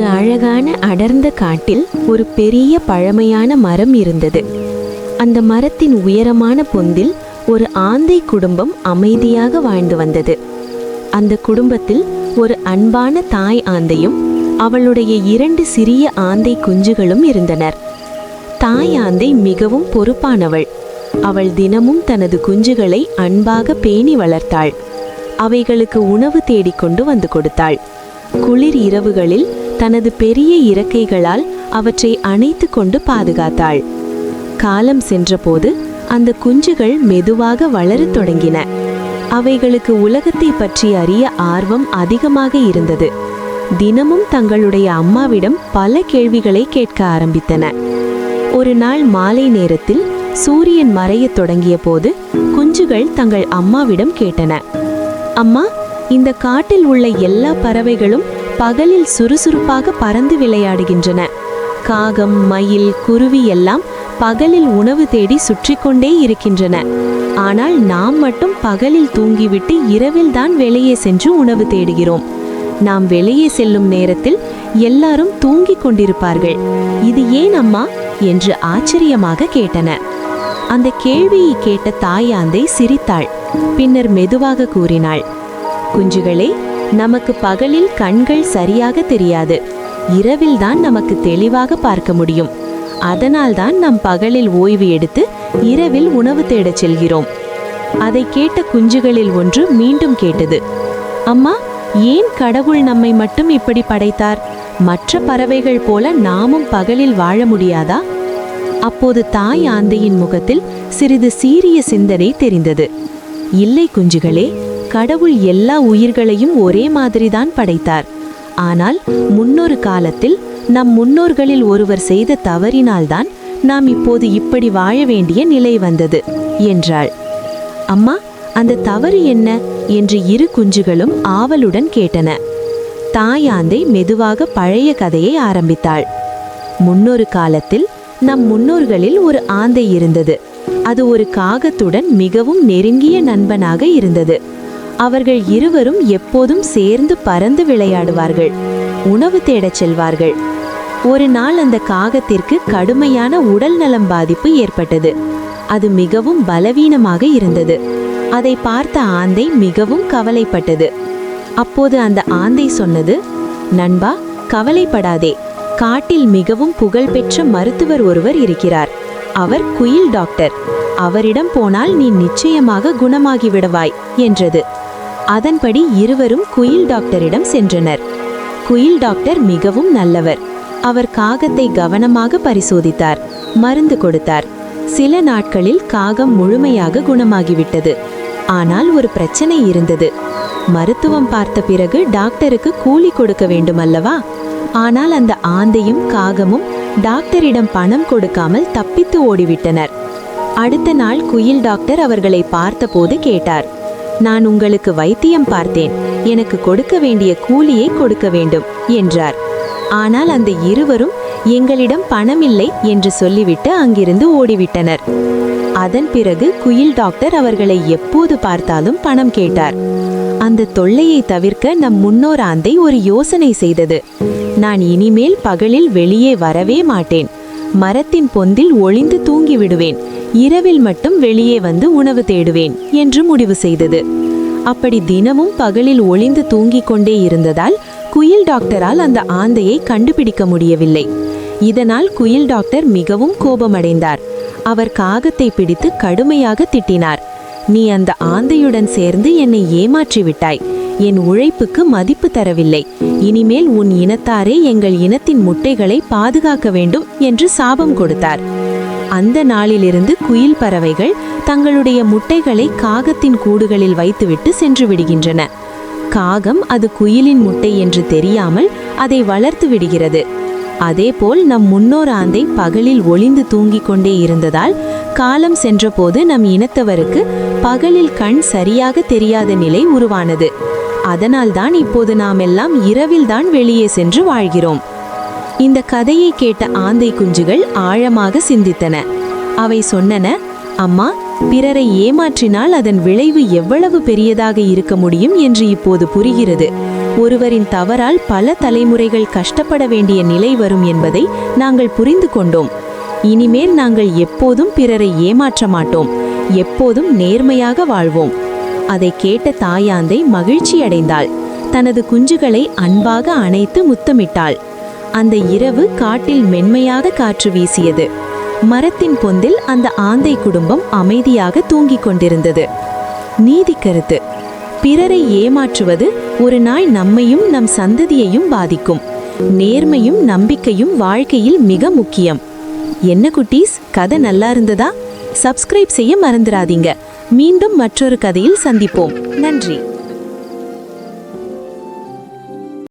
ஒரு அழகான அடர்ந்த காட்டில் ஒரு பெரிய பழமையான மரம் இருந்தது. அந்த மரத்தின் உயரமான பொந்தில் ஒரு ஆந்தை குடும்பம் அமைதியாக வாழ்ந்து வந்தது. அந்த குடும்பத்தில் ஒரு அன்பான தாய் ஆந்தையும் அவளுடைய 2 சிறிய ஆந்தை குஞ்சுகளும் இருந்தனர். தாய் ஆந்தை மிகவும் பொறுப்பானவள். அவள் தினமும் தனது குஞ்சுகளை அன்பாக பேணி வளர்த்தாள். அவைகளுக்கு உணவு தேடிக்கொண்டு வந்து கொடுத்தாள். குளிர் இரவுகளில் தனது பெரிய இறக்கைகளால் அவற்றை அணைத்து கொண்டு பாதுகாத்தாள். காலம் சென்றபோது அந்த குஞ்சுகள் மெதுவாக வளரத் தொடங்கின. அவைகளுக்கு உலகத்தை பற்றி அறிய ஆர்வம் அதிகமாக இருந்தது. தினமும் தங்களுடைய அம்மாவிடம் பல கேள்விகளை கேட்க ஆரம்பித்தன. ஒரு நாள் மாலை நேரத்தில் சூரியன் மறையத் தொடங்கிய போது குஞ்சுகள் தங்கள் அம்மாவிடம் கேட்டன, அம்மா, இந்த காட்டில் உள்ள எல்லா பறவைகளும் பகலில் சுறுசுறுப்பாக பறந்து விளையாடுகின்றன. காகம், மயில், குருவி எல்லாம் பகலில் உணவு தேடி சுற்றி கொண்டே இருக்கின்றன. ஆனால் நாம் மட்டும் பகலில் தூங்கிவிட்டு இரவில் தான் வெளியே சென்று உணவு தேடுகிறோம். நாம் வெளியே செல்லும் நேரத்தில் எல்லாரும் தூங்கிக் கொண்டிருப்பார்கள். இது ஏன் அம்மா என்று ஆச்சரியமாக கேட்டன. அந்த கேள்வியை கேட்ட தாயாந்தை சிரித்தாள். பின்னர் மெதுவாக கூறினாள், குஞ்சுகளே, நமக்கு பகலில் கண்கள் சரியாக தெரியாது. இரவில்தான் நமக்கு தெளிவாக பார்க்க முடியும். அதனால்தான் நாம் பகலில் ஓய்வு எடுத்து இரவில் உணவு தேடச் செல்கிறோம். அதை கேட்ட குஞ்சுகளில் ஒன்று மீண்டும் கேட்டது, அம்மா, ஏன் கடவுள் நம்மை மட்டும் இப்படி படைத்தார்? மற்ற பறவைகள் போல நாமும் பகலில் வாழ முடியாதா? அப்போது தாய் ஆந்தையின் முகத்தில் சிறிது சீரிய சிந்தனை தெரிந்தது. இல்லை குஞ்சுகளே, கடவுள் எல்லா உயிர்களையும் ஒரே மாதிரிதான் படைத்தார். ஆனால் முன்னொரு காலத்தில் நம் முன்னோர்களில் ஒருவர் செய்த தவறினால்தான் நாம் இப்போது இப்படி வாழ வேண்டிய நிலை வந்தது என்றாள். அம்மா, அந்த தவறு என்ன என்று 2 குஞ்சுகளும் ஆவலுடன் கேட்டன. தாயாந்தை மெதுவாக பழைய கதையை ஆரம்பித்தாள். முன்னொரு காலத்தில் நம் முன்னோர்களில் ஒரு ஆந்தை இருந்தது. அது ஒரு காகத்துடன் மிகவும் நெருங்கிய நண்பனாக இருந்தது. அவர்கள் இருவரும் எப்போதும் சேர்ந்து பறந்து விளையாடுவார்கள், உணவு தேடச் செல்வார்கள். ஒரு நாள் அந்த காகத்திற்கு கடுமையான உடல் நலம் பாதிப்பு ஏற்பட்டது. அது மிகவும் பலவீனமாக இருந்தது. அதை பார்த்த ஆந்தை மிகவும் கவலைப்பட்டது. அப்போது அந்த ஆந்தை சொன்னது, நண்பா, கவலைப்படாதே. காட்டில் மிகவும் புகழ்பெற்ற மருத்துவர் ஒருவர் இருக்கிறார். அவர் குயில் டாக்டர். அவரிடம் போனால் நீ நிச்சயமாக குணமாகிவிடுவாய் என்றது. அதன்படி இருவரும் குயில் டாக்டரிடம் சென்றனர். குயில் டாக்டர் மிகவும் நல்லவர். அவர் காகத்தை கவனமாக பரிசோதித்தார், மருந்து கொடுத்தார். சில நாட்களில் காகம் முழுமையாக குணமாகிவிட்டது. ஆனால் ஒரு பிரச்சனை இருந்தது. மருத்துவம் பார்த்த பிறகு டாக்டருக்கு கூலி கொடுக்க வேண்டும் அல்லவா? ஆனால் அந்த ஆந்தையும் காகமும் டாக்டரிடம் பணம் கொடுக்காமல் தப்பித்து ஓடிவிட்டனர். அடுத்த நாள் குயில் டாக்டர் அவர்களை பார்த்தபோது கேட்டார், நான் உங்களுக்கு வைத்தியம் பார்த்தேன், எனக்கு கொடுக்க வேண்டிய கூலியை கொடுக்க வேண்டும் என்றார். ஆனால் அந்த இருவரும் எங்களிடம் பணம் இல்லை என்று சொல்லிவிட்டு அங்கிருந்து ஓடிவிட்டனர். அதன் பிறகு குயில் டாக்டர் அவர்களை எப்போது பார்த்தாலும் பணம் கேட்டார். அந்த தொல்லையை தவிர்க்க நம் முன்னோர் ஆந்தை ஒரு யோசனை செய்தது. நான் இனிமேல் பகலில் வெளியே வரவே மாட்டேன். மரத்தின் பொந்தில் ஒளிந்து தூங்கி விடுவேன். இரவில் மட்டும் வெளியே வந்து உணவு தேடுவேன் என்று முடிவு செய்தது. அப்படி தினமும் பகலில் ஒளிந்து தூங்கிக் கொண்டே இருந்ததால் குயில் டாக்டரால் அந்த ஆந்தையை கண்டுபிடிக்க முடியவில்லை. இதனால் குயில் டாக்டர் மிகவும் கோபமடைந்தார். அவர் காகத்தை பிடித்து கடுமையாக திட்டினார். நீ அந்த ஆந்தையுடன் சேர்ந்து என்னை ஏமாற்றி விட்டாய். என் உழைப்புக்கு மதிப்பு தரவில்லை. இனிமேல் உன் இனத்தாரே எங்கள் இனத்தின் முட்டைகளை பாதுகாக்க வேண்டும் என்று சாபம் கொடுத்தார். அந்த நாளிலிருந்து குயில் பறவைகள் தங்களுடைய முட்டைகளை காகத்தின் கூடுகளில் வைத்துவிட்டு சென்று விடுகின்றன. காகம் அது குயிலின் முட்டை என்று தெரியாமல் அதை வளர்த்து விடுகிறது. அதேபோல் நம் முன்னோர் ஆந்தை பகலில் ஒளிந்து தூங்கிக் கொண்டே இருந்ததால் காலம் சென்றபோது நம் இனத்தவருக்கு பகலில் கண் சரியாக தெரியாத நிலை உருவானது. அதனால்தான் இப்போது நாம் எல்லாம் இரவில்தான் வெளியே சென்று வாழ்கிறோம். இந்த கதையை கேட்ட ஆந்தை குஞ்சுகள் ஆழமாக சிந்தித்தன. அவை சொன்னன, அம்மா, பிறரை ஏமாற்றினால் அதன் விளைவு எவ்வளவு பெரியதாக இருக்க முடியும் என்று இப்போது புரிகிறது. ஒருவரின் தவறால் பல தலைமுறைகள் கஷ்டப்பட வேண்டிய நிலை வரும் என்பதை நாங்கள் புரிந்து கொண்டோம். இனிமேல் நாங்கள் எப்போதும் பிறரை ஏமாற்ற மாட்டோம், எப்போதும் நேர்மையாக வாழ்வோம். அதை கேட்ட தாயாந்தை மகிழ்ச்சியடைந்தாள். தனது குஞ்சுகளை அன்பாக அணைத்து முத்தமிட்டாள். அந்த இரவு காட்டில் மென்மையாக காற்று வீசியது. மரத்தின் பொந்தில் அந்த ஆந்தை குடும்பம் அமைதியாக தூங்கிக் கொண்டிருந்தது. நீதி கருத்து: பிறரை ஏமாற்றுவது ஒரு நாள் நம்மையும் நம் சந்ததியையும் பாதிக்கும். நேர்மையும் நம்பிக்கையும் வாழ்க்கையில் மிக முக்கியம். என்ன குட்டீஸ், கதை நல்லா இருந்ததா? சப்ஸ்கிரைப் செய்ய மறந்துடாதீங்க. மீண்டும் மற்றொரு கதையில் சந்திப்போம். நன்றி.